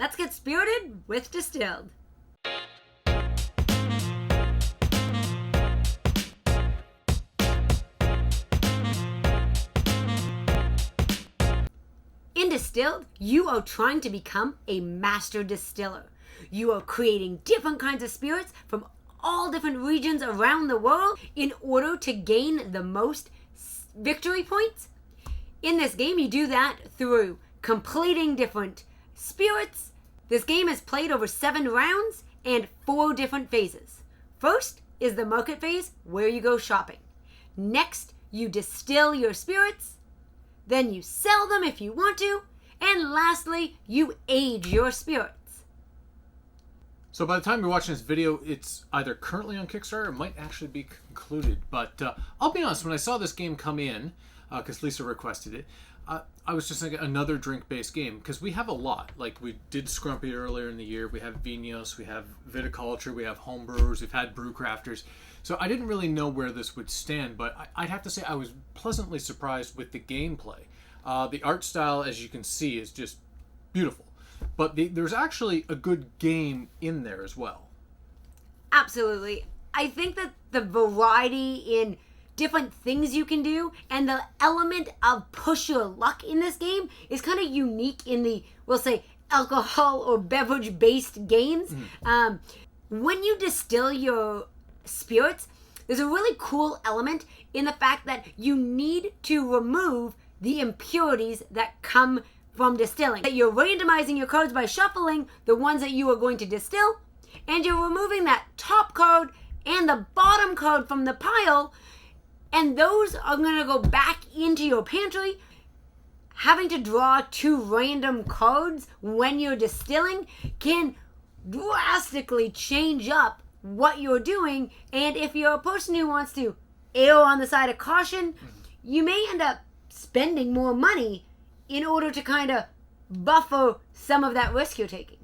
let's get spirited with Distilled. In Distilled, you are trying to become a master distiller. You are creating different kinds of spirits from all different regions around the world in order to gain the most victory points. In this game, you do that through completing different spirits. This game is played over 7 rounds and 4 different phases. First is the market phase, where you go shopping. Next, you distill your spirits. Then you sell them if you want to. And lastly, you age your spirits. So by the time you're watching this video, it's either currently on Kickstarter or might actually be concluded. But I'll be honest, when I saw this game come in, because Lisa requested it, I was just thinking another drink-based game, because we have a lot. Like, we did Scrumpy earlier in the year, we have Vinos, we have Viticulture, we have homebrewers, we've had brew crafters. So I didn't really know where this would stand, but I'd have to say I was pleasantly surprised with the gameplay. The art style, as you can see, is just beautiful. But there's actually a good game in there as well. Absolutely. I think that the variety in different things you can do and the element of push your luck in this game is kind of unique in the, we'll say, alcohol or beverage-based games. When you distill your spirits, there's a really cool element in the fact that you need to remove the impurities that come from distilling. That you're randomizing your cards by shuffling the ones that you are going to distill, and you're removing that top card and the bottom card from the pile, and those are going to go back into your pantry. Having to draw 2 random cards when you're distilling can drastically change up what you're doing, and if you're a person who wants to err on the side of caution, you may end up spending more money in order to kind of buffer some of that risk you're taking.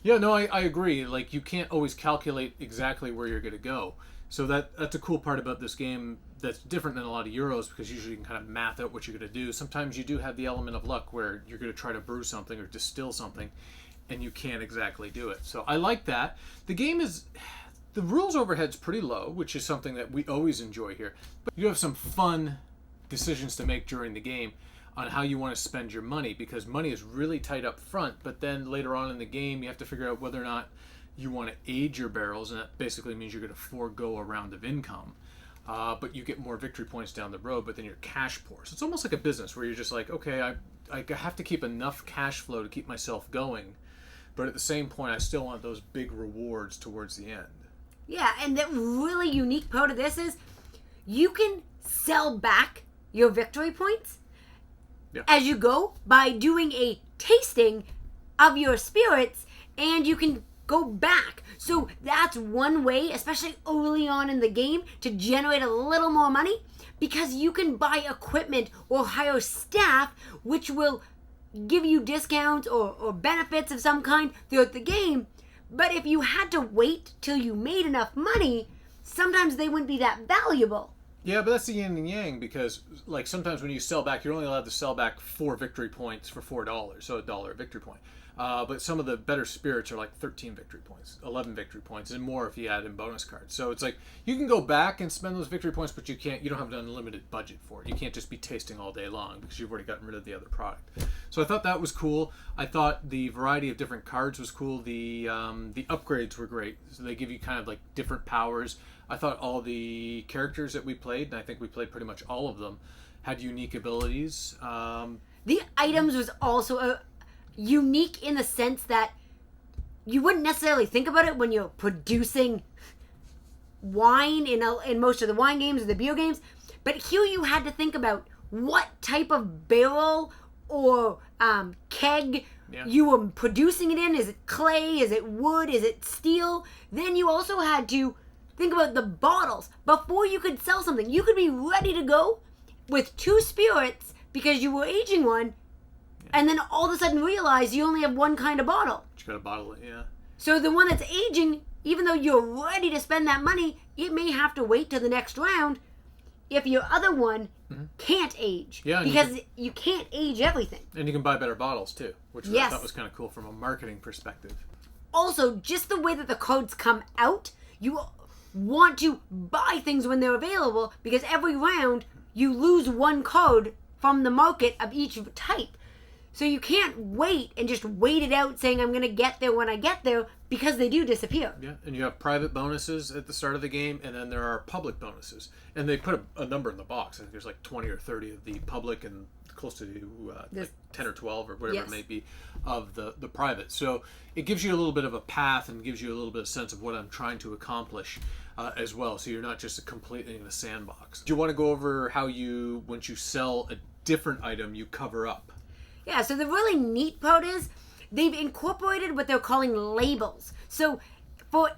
Yeah, no, I agree. Like, you can't always calculate exactly where you're going to go. So that's a cool part about this game that's different than a lot of Euros, because usually you can kind of math out what you're going to do. Sometimes you do have the element of luck where you're going to try to brew something or distill something, and you can't exactly do it. So I like that. The game is... The rules overhead's pretty low, which is something that we always enjoy here. But you have some fun decisions to make during the game on how you want to spend your money, because money is really tight up front, but then later on in the game you have to figure out whether or not you want to age your barrels, and that basically means you're going to forego a round of income. But you get more victory points down the road, but then your cash pours. So it's almost like a business where you're just like, okay, I have to keep enough cash flow to keep myself going, but at the same point I still want those big rewards towards the end. Yeah, and the really unique part of this is you can sell back your victory points as you go by doing a tasting of your spirits, and you can go back. So that's one way, especially early on in the game, to generate a little more money, because you can buy equipment or hire staff which will give you discounts or benefits of some kind throughout the game. But if you had to wait till you made enough money, sometimes they wouldn't be that valuable. Yeah, but that's the yin and yang, because like sometimes when you sell back, you're only allowed to sell back 4 victory points for $4, so $1 a victory point. But some of the better spirits are like 13 victory points, 11 victory points, and more if you add in bonus cards. So it's like you can go back and spend those victory points, but you don't have an unlimited budget for it. You can't just be tasting all day long because you've already gotten rid of the other product. So I thought that was cool. I thought the variety of different cards was cool. The upgrades were great. So they give you kind of like different powers. I thought all the characters that we played, and I think we played pretty much all of them, had unique abilities. The items was also unique in the sense that you wouldn't necessarily think about it when you're producing wine in most of the wine games or the beer games, but here you had to think about what type of barrel or keg you were producing it in. Is it clay? Is it wood? Is it steel? Then you also had to think about the bottles. Before you could sell something, you could be ready to go with 2 spirits because you were aging one, and then all of a sudden realize you only have one kind of bottle. You gotta bottle it, yeah. So the one that's aging, even though you're ready to spend that money, it may have to wait till the next round if your other one can't age. Yeah, because you can't age everything. And you can buy better bottles too, which I thought was kind of cool from a marketing perspective. Also, just the way that the codes come out, you want to buy things when they're available, because every round you lose one code from the market of each type. So you can't wait and just wait it out saying I'm going to get there when I get there, because they do disappear. Yeah, and you have private bonuses at the start of the game, and then there are public bonuses. And they put a number in the box. I think there's like 20 or 30 of the public and close to like 10 or 12 or whatever it may be of the private. So it gives you a little bit of a path and gives you a little bit of sense of what I'm trying to accomplish as well. So you're not just completely in a sandbox. Do you want to go over how you, once you sell a different item, you cover up? Yeah, so the really neat part is they've incorporated what they're calling labels. So for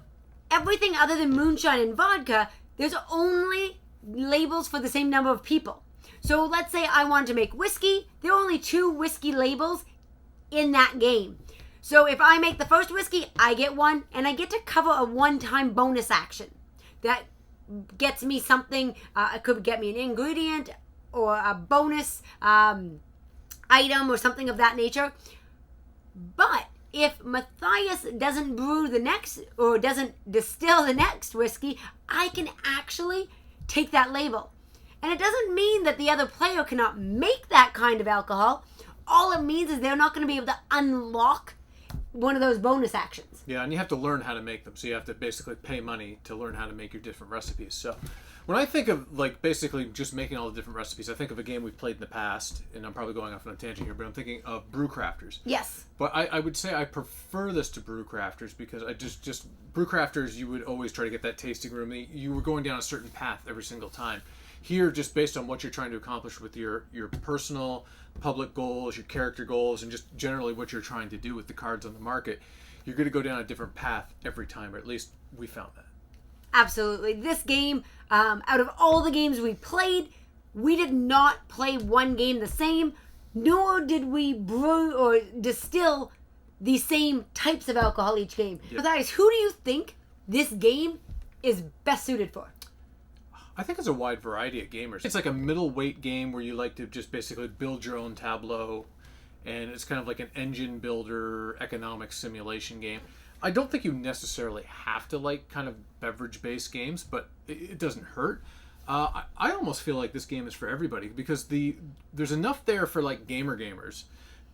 everything other than moonshine and vodka, there's only labels for the same number of people. So let's say I wanted to make whiskey. There are only 2 whiskey labels in that game. So if I make the first whiskey, I get one, and I get to cover a one-time bonus action. That gets me something. It could get me an ingredient or a bonus item or something of that nature. But if Matthias doesn't brew the next, or doesn't distill the next whiskey, I can actually take that label. And it doesn't mean that the other player cannot make that kind of alcohol. All it means is they're not going to be able to unlock one of those bonus actions. Yeah, and you have to learn how to make them. So you have to basically pay money to learn how to make your different recipes. So when I think of like basically just making all the different recipes, I think of a game we've played in the past, and I'm probably going off on a tangent here, but I'm thinking of Brew Crafters. Yes. But I would say I prefer this to Brew Crafters, because I just Brew Crafters, you would always try to get that tasting room. You were going down a certain path every single time. Here, just based on what you're trying to accomplish with your personal public goals, your character goals, and just generally what you're trying to do with the cards on the market, you're going to go down a different path every time, or at least we found that. Absolutely. This game, out of all the games we played, we did not play one game the same, nor did we brew or distill the same types of alcohol each game. Yep. Matthias, who do you think this game is best suited for? I think it's a wide variety of gamers. It's like a middleweight game where you like to just basically build your own tableau, and it's kind of like an engine builder, economic simulation game. I don't think you necessarily have to like kind of beverage-based games, but it doesn't hurt. I almost feel like this game is for everybody, because there's enough there for like gamers.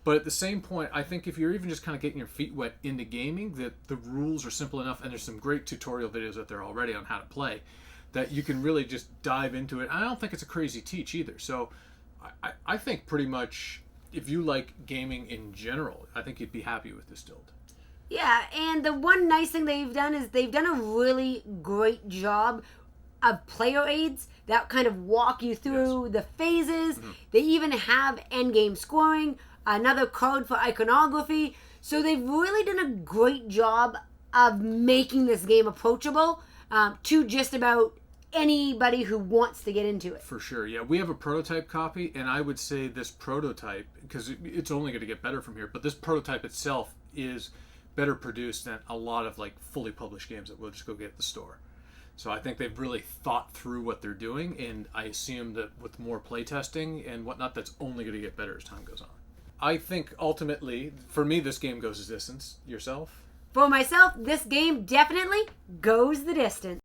But at the same point, I think if you're even just kind of getting your feet wet into gaming, that the rules are simple enough, and there's some great tutorial videos out there already on how to play, that you can really just dive into it. I don't think it's a crazy teach either. So I think pretty much if you like gaming in general, I think you'd be happy with Distilled. Yeah, and the one nice thing they've done is they've done a really great job of player aids that kind of walk you through the phases. Mm-hmm. They even have endgame scoring, another code for iconography. So they've really done a great job of making this game approachable to just about anybody who wants to get into it. For sure, yeah. We have a prototype copy, and I would say this prototype, because it's only going to get better from here, but this prototype itself is better produced than a lot of like fully published games that we'll just go get at the store. So I think they've really thought through what they're doing, and I assume that with more playtesting and whatnot, that's only going to get better as time goes on. I think ultimately, for me, this game goes the distance. Yourself? For myself, this game definitely goes the distance.